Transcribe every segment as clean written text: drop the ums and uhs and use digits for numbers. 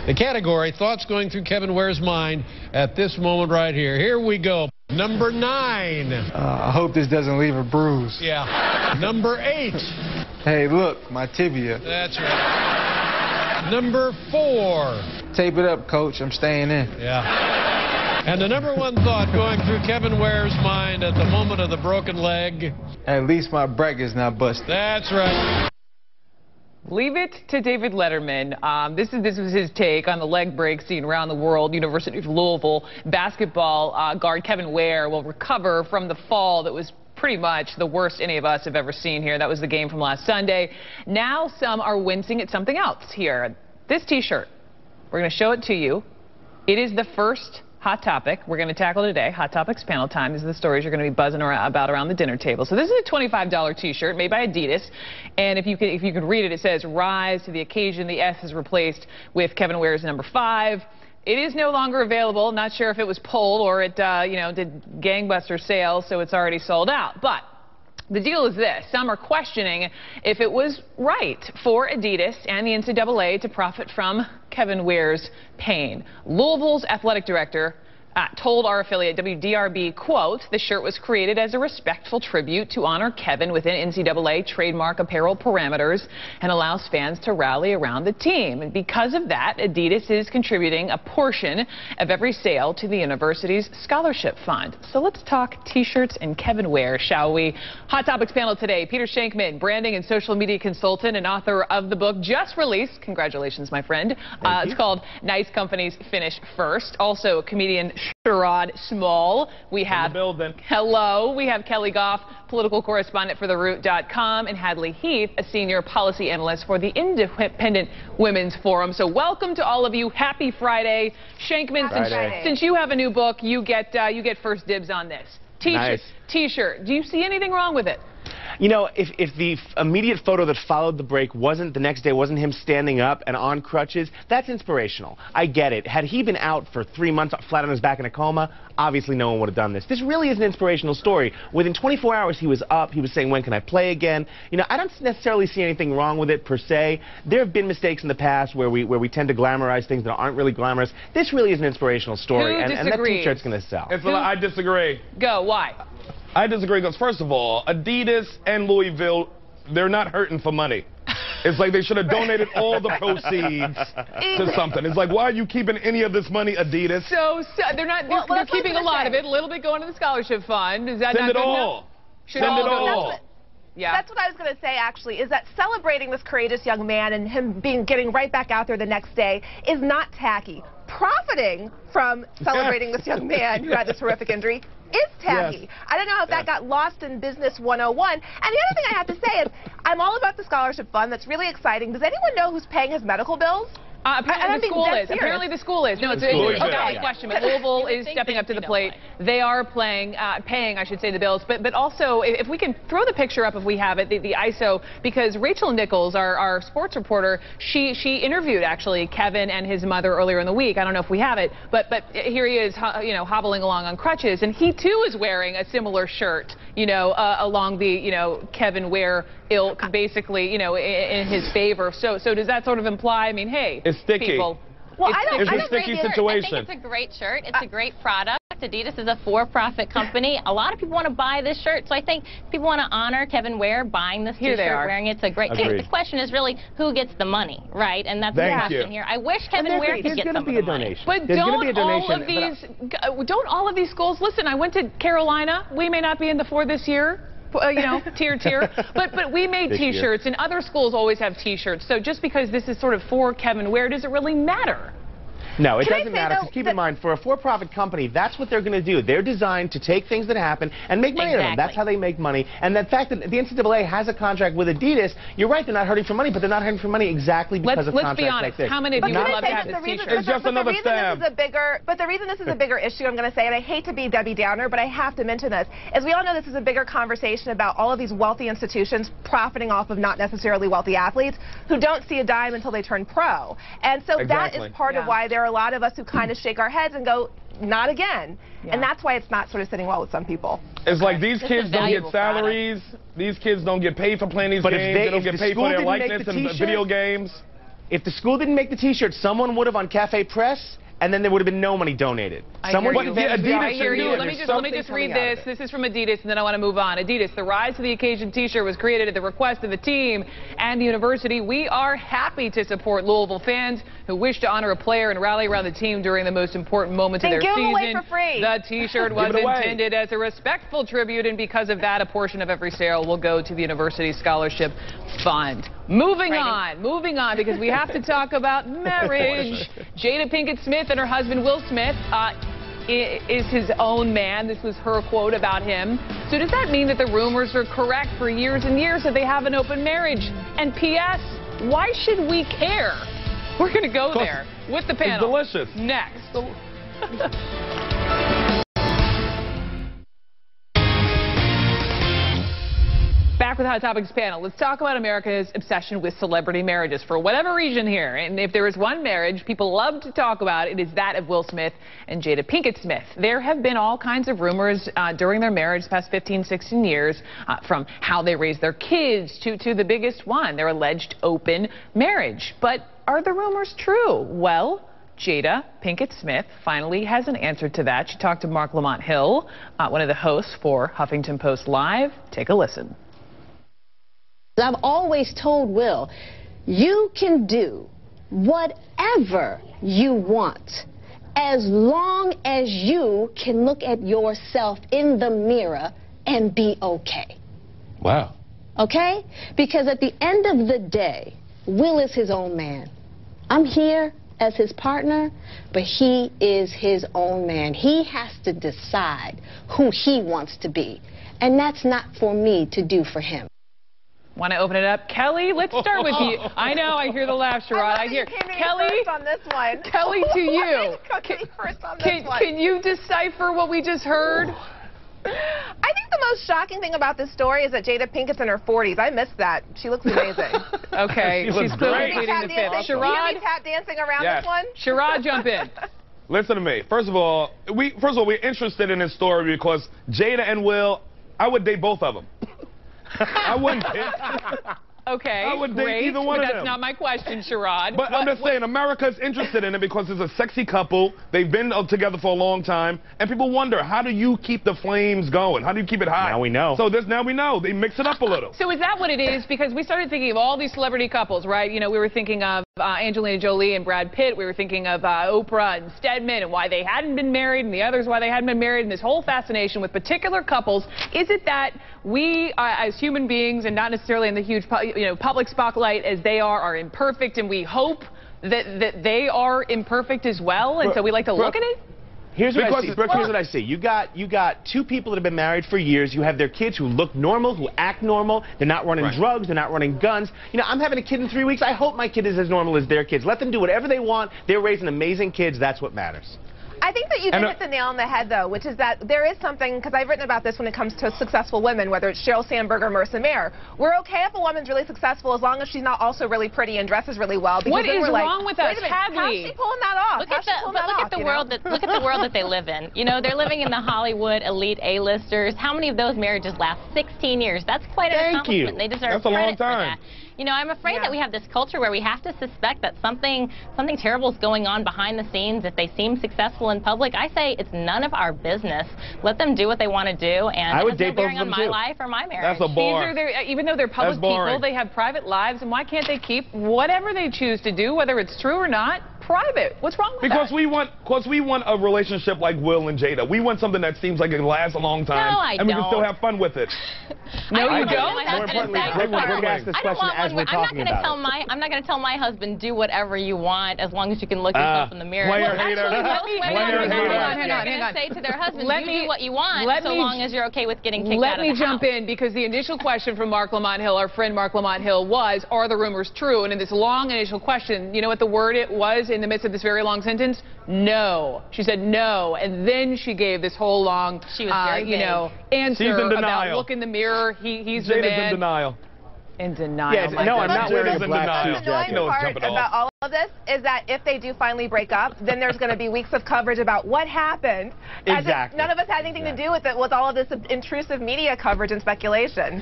The category, thoughts going through Kevin Ware's mind at this moment right here. Here we go. Number 9. I hope this doesn't leave a bruise. Yeah. Number 8. Hey, look, my tibia. That's right. Number 4. Tape it up, coach. I'm staying in. Yeah. And the number 1 thought going through Kevin Ware's mind at the moment of the broken leg. At least my bracket's not busted. That's right. Leave it to David Letterman. This was his take on the leg break seen around the world. University of Louisville basketball guard Kevin Ware will recover from the fall that was pretty much the worst any of us have ever seen here. That was the game from last Sunday. Now some are wincing at something else here. This T-shirt, we're going to show it to you. It is the first hot topic we're going to tackle today. Hot Topics panel time. These are the stories you're going to be buzzing about around the dinner table. So this is a $25 T-shirt made by Adidas, and if you can read it, it says "Rise to the occasion." The S is replaced with Kevin Ware's number 5. It is no longer available. Not sure if it was pulled or it did gangbuster sales, so it's already sold out. But the deal is this. Some are questioning if it was right for Adidas and the NCAA to profit from Kevin Ware's pain. Louisville's athletic director told our affiliate WDRB, quote, "The shirt was created as a respectful tribute to honor Kevin within NCAA trademark apparel parameters and allows fans to rally around the team. And because of that, Adidas is contributing a portion of every sale to the university's scholarship fund." So let's talk T-shirts and Kevin Ware, shall we? Hot Topics panel today, Peter Shankman, branding and social media consultant and author of the book just released. Congratulations, my friend. It's called Nice Companies Finish First. Also, comedian Sherrod Small. We have hello. We have Kelly Goff, political correspondent for TheRoot.com, and Hadley Heath, a senior policy analyst for the Independent Women's Forum. So welcome to all of you. Happy Friday, Shankman. Since you have a new book, you get first dibs on this T-shirt. Do you see anything wrong with it? You know, if the immediate photo that followed the break the next day wasn't him standing up and on crutches, that's inspirational. I get it. Had he been out for 3 months flat on his back in a coma, obviously no one would have done this. This really is an inspirational story. Within 24 hours he was up. He was saying, when can I play again? You know, I don't necessarily see anything wrong with it per se. There have been mistakes in the past where we tend to glamorize things that aren't really glamorous. This really is an inspirational story, and that T-shirt's going to sell. I disagree. Go. Why? I disagree because, first of all, Adidas and Louisville, they're not hurting for money. It's like they should have donated all the proceeds to something. It's like, why are you keeping any of this money, Adidas? So they're not. They're keeping a lot of it. A little bit going to the scholarship fund. Is that Send it all. Send it all. Yeah. That's what I was going to say, actually, is that celebrating this courageous young man and him getting right back out there the next day is not tacky. Profiting from celebrating this young man who had this horrific injury is tacky. Yes. I don't know if that got lost in Business 101. And the other thing I have to say is I'm all about the scholarship fund. That's really exciting. Does anyone know who's paying his medical bills? Apparently the school is. Apparently the school is. No, it's a valid question, but Louisville is stepping up to the plate. They are paying, I should say, the bills. But also, if we can throw the picture up, if we have it, the ISO, because Rachel Nichols, our sports reporter, she interviewed actually Kevin and his mother earlier in the week. I don't know if we have it, but here he is, hobbling along on crutches, and he too is wearing a similar shirt, along the Kevin Ware ilk, basically, in his favor. So does that sort of imply? I mean, hey. It's sticky. People. Well, it's a sticky situation. I think it's a great shirt. It's a great product. Adidas is a for-profit company. A lot of people want to buy this shirt, so I think people want to honor Kevin Ware buying this T-shirt, wearing it. It's a great. The question is really who gets the money, right? And that's the question here. I wish Kevin Ware could get some of the money. But don't all of these schools? Listen, I went to Carolina. We may not be in the 4 this year. Tier. But we made T-shirts, and other schools always have T-shirts. So just because this is sort of for Kevin Ware, does it really matter? No, it doesn't matter. Because keep in mind, for a for-profit company, that's what they're going to do. They're designed to take things that happen and make money out of them. That's how they make money. And the fact that the NCAA has a contract with Adidas, you're right, they're not hurting for money, but they're not hurting for money exactly because of contracts like this. How many of you would love to have this T-shirt? It's just another stab. But the reason this is a bigger issue, I'm going to say, and I hate to be Debbie Downer, but I have to mention this, is we all know this is a bigger conversation about all of these wealthy institutions profiting off of not necessarily wealthy athletes who don't see a dime until they turn pro. And so that is part of why there are a lot of us who kind of shake our heads and go, not again. And that's why it's not sort of sitting well with some people. It's like these kids don't get salaries. These kids don't get paid for playing these games. They don't get paid for their likeness in video games. If the school didn't make the T-shirt, someone would have on Cafe Press, and then there would have been no money donated. I hear you. Let me just read this. This is from Adidas, and then I want to move on. Adidas, the Rise to the Occasion T-shirt was created at the request of the team and the university. We are happy to support Louisville fans who wish to honor a player and rally around the team during the most important moments of their season. Give them away for free. The T-shirt was intended as a respectful tribute, and because of that, a portion of every sale will go to the university scholarship fund. Moving on, because we have to talk about marriage. Jada Pinkett Smith and her husband Will Smith is his own man. This was her quote about him. So does that mean that the rumors are correct for years and years that they have an open marriage? And P.S., why should we care? We're going to go there with the panel. It's delicious. Next. Back with Hot Topics panel. Let's talk about America's obsession with celebrity marriages for whatever reason here. And if there is one marriage people love to talk about, it is that of Will Smith and Jada Pinkett Smith. There have been all kinds of rumors during their marriage the past 15, 16 years, from how they raised their kids to the biggest one, their alleged open marriage. But are the rumors true? Well, Jada Pinkett Smith finally has an answer to that. She talked to Mark Lamont Hill, one of the hosts for Huffington Post Live. Take a listen. I've always told Will, you can do whatever you want as long as you can look at yourself in the mirror and be okay. Wow. Okay? Because at the end of the day, Will is his own man. I'm here as his partner, but he is his own man. He has to decide who he wants to be. And that's not for me to do for him. Want to open it up? Kelly, let's start with you. I know, I hear the laugh, Sherrod. I hear Kelly first on this one. Kelly, to you. Can you decipher what we just heard? I think the most shocking thing about this story is that Jada Pinkett's in her 40s. I missed that. She looks amazing. Okay, she's clearly pleading the fifth. Sherrod, tap dancing around this one? Sherrod, jump in. Listen to me. First of all, we're interested in this story because Jada and Will, I would date both of them. I wouldn't pick. Okay, I would date either one of them. That's not my question, Sherrod. But I'm just saying, America's interested in it because it's a sexy couple. They've been together for a long time. And people wonder, how do you keep the flames going? How do you keep it hot? Now we know. So now we know. They mix it up a little. So is that what it is? Because we started thinking of all these celebrity couples, right? You know, we were thinking of Angelina Jolie and Brad Pitt. We were thinking of Oprah and Stedman and why they hadn't been married, and the others why they hadn't been married, and this whole fascination with particular couples. Is it that we, as human beings, and not necessarily in the huge public spotlight as they are imperfect, and we hope that they are imperfect as well, and so we like to look at it? Here's what I see. Brooke, here's what I see. You got two people that have been married for years. You have their kids who look normal, who act normal. They're not running drugs. They're not running guns. You know, I'm having a kid in 3 weeks. I hope my kid is as normal as their kids. Let them do whatever they want. They're raising amazing kids. That's what matters. I think that you did hit the nail on the head, though, which is that there is something, because I've written about this when it comes to successful women, whether it's Sheryl Sandberg or Marissa Mayer. We're okay if a woman's really successful as long as she's not also really pretty and dresses really well. What is wrong with us, Hadley? How's she pulling that off? Look at the world that they live in. You know, they're living in the Hollywood elite A-listers. How many of those marriages last 16 years? That's quite an accomplishment. They deserve credit for that. You know, I'm afraid that we have this culture where we have to suspect that something terrible is going on behind the scenes if they seem successful in public. I say it's none of our business. Let them do what they want to do, and it has no bearing on my life or my marriage. That's a bar. Even though they're public people, they have private lives, and why can't they keep whatever they choose to do, whether it's true or not, private? What's wrong with that? Because we want a relationship like Will and Jada. We want something that seems like it lasts a long time, and we can still have fun with it. No, you don't. More importantly, we're going to ask this question as we're talking about it. I'm not going to tell my husband, do whatever you want as long as you can look yourself in the mirror. Player hater. Hang on. Say to their husband, do what you want so long as you're okay with getting kicked out of the house. Let me jump in, because the initial question from Mark Lamont Hill, our friend Mark Lamont Hill, was, are the rumors true? And in this long initial question, you know what the word it was in the midst of this very long sentence? No. She said no, and then she gave this whole long, answer about look in the mirror. He's the man. Jada's in denial. In denial. Yeah, no, I'm not wearing a black suit jacket. The annoying part about all of this is that if they do finally break up, then there's going to be weeks of coverage about what happened. Exactly. None of us had anything to do with it, with all of this intrusive media coverage and speculation.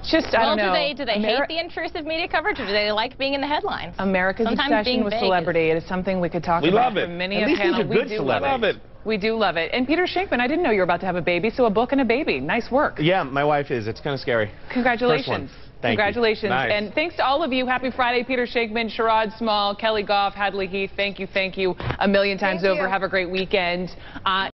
Just, I don't know. Do they hate the intrusive media coverage, or do they like being in the headlines? America's obsession with celebrity. It is something we could talk about for many a panel. We do love it. We do love it. And Peter Shankman, I didn't know you were about to have a baby, so a book and a baby. Nice work. Yeah, my wife is. It's kind of scary. Congratulations. Congratulations. Nice. And thanks to all of you. Happy Friday, Peter Shankman, Sherrod Small, Kelly Goff, Hadley Heath. Thank you a million times over. Have a great weekend.